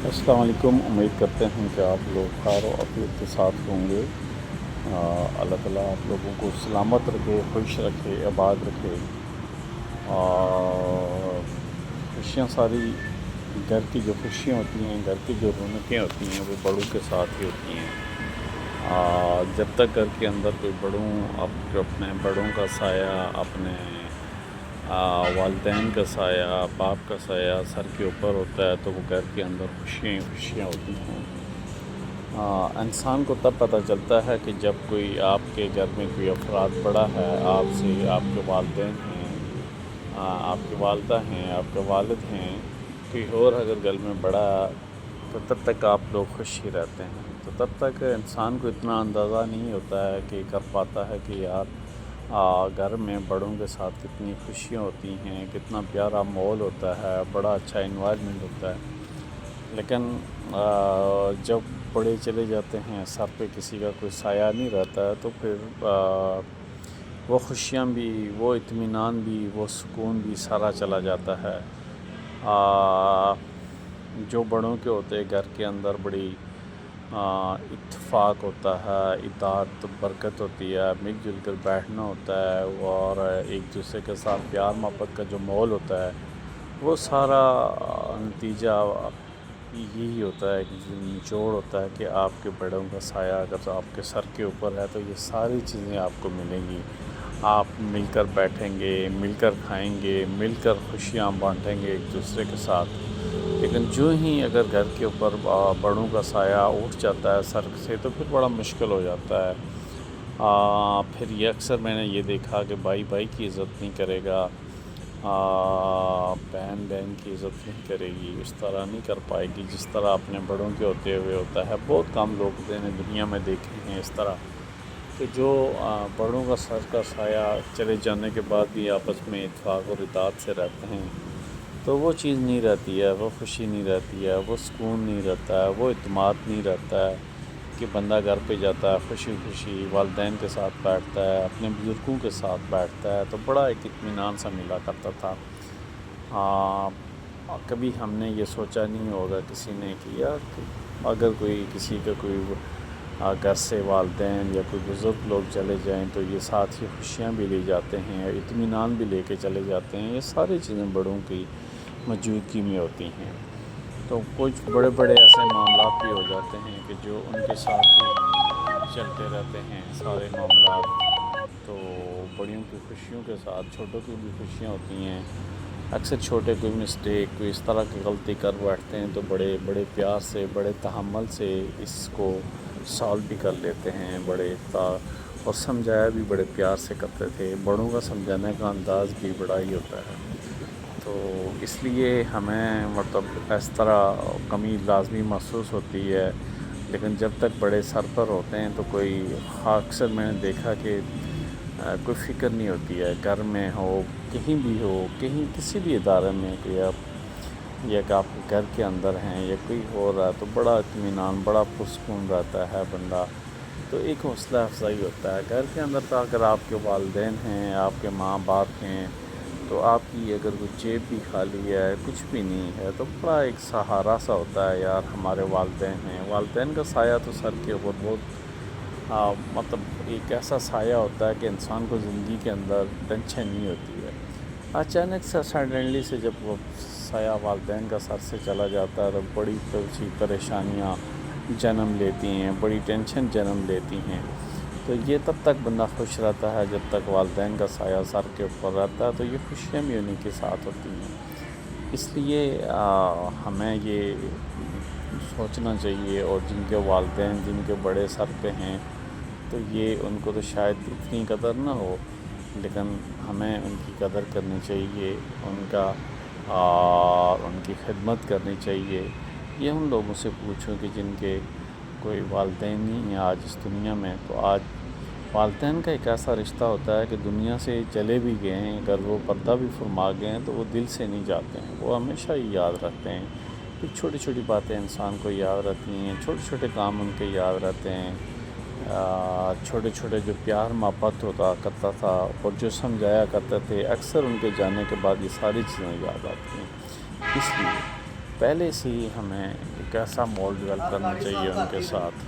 السلام علیکم۔ امید کرتے ہیں کہ آپ لوگ خیر و عافیت کے ساتھ ہوں گے۔ اللہ تعالیٰ آپ لوگوں کو سلامت رکھے، خوش رکھے، آباد رکھے، اور خوشیاں ساری گھر کی جو خوشیاں ہوتی ہیں، گھر کی جو رونقیں ہوتی ہیں وہ بڑوں کے ساتھ ہی ہوتی ہیں۔ جب تک گھر کے اندر کوئی بڑوں اپنے بڑوں کا سایہ، اپنے والدین کا سایہ، باپ کا سایہ سر کے اوپر ہوتا ہے تو وہ گھر کے اندر خوشیاں ہی خوشیاں ہوتی ہیں۔ انسان کو تب پتہ چلتا ہے کہ جب کوئی آپ کے گھر میں کوئی افراد بڑا ہے آپ سے، آپ کے والدین ہیں، آپ کی والدہ ہیں، آپ کے والد ہیں، کوئی اور اگر گھر میں بڑا تو تب تک آپ لوگ خوش ہی رہتے ہیں۔ تو تب تک انسان کو اتنا اندازہ نہیں ہوتا ہے کہ کر پاتا ہے کہ یار گھر میں بڑوں کے ساتھ کتنی خوشیاں ہوتی ہیں، کتنا پیارا ماحول ہوتا ہے، بڑا اچھا انوائرمنٹ ہوتا ہے۔ لیکن جب بڑے چلے جاتے ہیں، سر پہ کسی کا کوئی سایہ نہیں رہتا ہے، تو پھر وہ خوشیاں بھی، وہ اطمینان بھی، وہ سکون بھی سارا چلا جاتا ہے۔ جو بڑوں کے ہوتے گھر کے اندر بڑی اتفاق ہوتا ہے، اطاعت برکت ہوتی ہے، مل جل کر بیٹھنا ہوتا ہے، اور ایک دوسرے کے ساتھ پیار محبت کا جو ماحول ہوتا ہے وہ سارا نتیجہ یہی ہوتا ہے، نچوڑ ہوتا ہے کہ آپ کے بڑوں کا سایہ اگر آپ کے سر کے اوپر ہے تو یہ ساری چیزیں آپ کو ملیں گی۔ آپ مل کر بیٹھیں گے، مل کر کھائیں گے، مل کر خوشیاں بانٹیں گے ایک دوسرے کے ساتھ۔ لیکن جو ہی اگر گھر کے اوپر بڑوں کا سایہ اٹھ جاتا ہے سر سے تو پھر بڑا مشکل ہو جاتا ہے۔ پھر یہ اکثر میں نے یہ دیکھا کہ بھائی بھائی کی عزت نہیں کرے گا، بہن بہن کی عزت نہیں کرے گی، اس طرح نہیں کر پائے گی جس طرح اپنے بڑوں کے ہوتے ہوئے ہوتا ہے۔ بہت کم لوگ نے دنیا میں دیکھے ہیں اس طرح کہ جو بڑوں کا سر کا سایہ چلے جانے کے بعد بھی آپس میں اتفاق اور اطاعت سے رہتے ہیں، تو وہ چیز نہیں رہتی ہے، وہ خوشی نہیں رہتی ہے، وہ سکون نہیں رہتا ہے، وہ اعتماد نہیں رہتا ہے کہ بندہ گھر پہ جاتا ہے خوشی خوشی والدین کے ساتھ بیٹھتا ہے، اپنے بزرگوں کے ساتھ بیٹھتا ہے، تو بڑا ایک اطمینان سا ملا کرتا تھا۔ کبھی ہم نے یہ سوچا نہیں ہوگا کسی نے کہ یار اگر کوئی کسی کا کوئی گھر سے والدین یا کوئی بزرگ لوگ چلے جائیں تو یہ ساتھ ہی خوشیاں بھی لے جاتے ہیں، اطمینان بھی لے کے چلے جاتے ہیں۔ یہ ساری چیزیں بڑوں کی موجودگی میں ہوتی ہیں۔ تو کچھ بڑے بڑے ایسے معاملات بھی ہو جاتے ہیں کہ جو ان کے ساتھ ہی چلتے رہتے ہیں سارے معاملات۔ تو بڑیوں کی خوشیوں کے ساتھ چھوٹوں کی بھی خوشیاں ہوتی ہیں۔ اکثر چھوٹے کوئی مسٹیک، کوئی اس طرح کی غلطی کر بیٹھتے ہیں تو بڑے بڑے پیار سے، بڑے تحمل سے اس کو سالو بھی کر لیتے ہیں، اور سمجھایا بھی بڑے پیار سے کرتے تھے۔ بڑوں کا سمجھانے کا انداز بھی بڑا ہی ہوتا ہے۔ تو اس لیے ہمیں مطلب اس طرح کمی لازمی محسوس ہوتی ہے، لیکن جب تک بڑے سر پر ہوتے ہیں تو کوئی اکثر میں نے دیکھا کہ کوئی فکر نہیں ہوتی ہے، گھر میں ہو، کہیں بھی ہو، کہیں کسی بھی ادارے میں کوئی یا کہ آپ گھر کے اندر ہیں یا کوئی ہو رہا ہے تو بڑا اطمینان، بڑا پرسکون رہتا ہے بندہ۔ تو ایک حوصلہ افزائی ہوتا ہے گھر کے اندر۔ تو اگر آپ کے والدین ہیں، آپ کے ماں باپ ہیں، تو آپ کی اگر کوئی جیب بھی خالی ہے، کچھ بھی نہیں ہے، تو بڑا ایک سہارا سا ہوتا ہے یار ہمارے والدین ہیں۔ والدین کا سایہ تو سر کے اوپر بہت مطلب ایک ایسا سایہ ہوتا ہے کہ انسان کو زندگی کے اندر ٹینشن نہیں ہوتی ہے۔ اچانک سے سڈنلی سے جب وہ سایہ والدین کا سر سے چلا جاتا ہے تو بڑی سی پریشانیاں جنم لیتی ہیں، بڑی ٹینشن جنم لیتی ہیں۔ تو یہ تب تک بندہ خوش رہتا ہے جب تک والدین کا سایہ سر کے اوپر رہتا ہے، تو یہ خوشیاں بھی انہیں کے ساتھ ہوتی ہیں۔ اس لیے ہمیں یہ سوچنا چاہیے، اور جن کے والدین جن کے بڑے سر پہ ہیں تو یہ ان کو تو شاید اتنی قدر نہ ہو، لیکن ہمیں ان کی قدر کرنی چاہیے، ان کی خدمت کرنی چاہیے۔ یہ ان لوگوں سے پوچھو کہ جن کے کوئی والدین نہیں ہیں آج اس دنیا میں، تو آج والدین کا ایک ایسا رشتہ ہوتا ہے کہ دنیا سے چلے بھی گئے ہیں، اگر وہ پردہ بھی فرما گئے ہیں تو وہ دل سے نہیں جاتے ہیں، وہ ہمیشہ ہی یاد رکھتے ہیں۔ پھر چھوٹی چھوٹی باتیں انسان کو یاد رہتی ہیں، چھوٹے چھوٹے کام ان کے یاد رہتے ہیں، چھوٹے چھوٹے جو پیار محبت ہوتا کرتا تھا اور جو سمجھایا کرتے تھے، اکثر ان کے جانے کے بعد یہ ساری چیزیں یاد آتی ہیں۔ اس لیے پہلے سے ہی ہمیں ایک ایسا ماحول ڈیولپ کرنا چاہیے ان کے ساتھ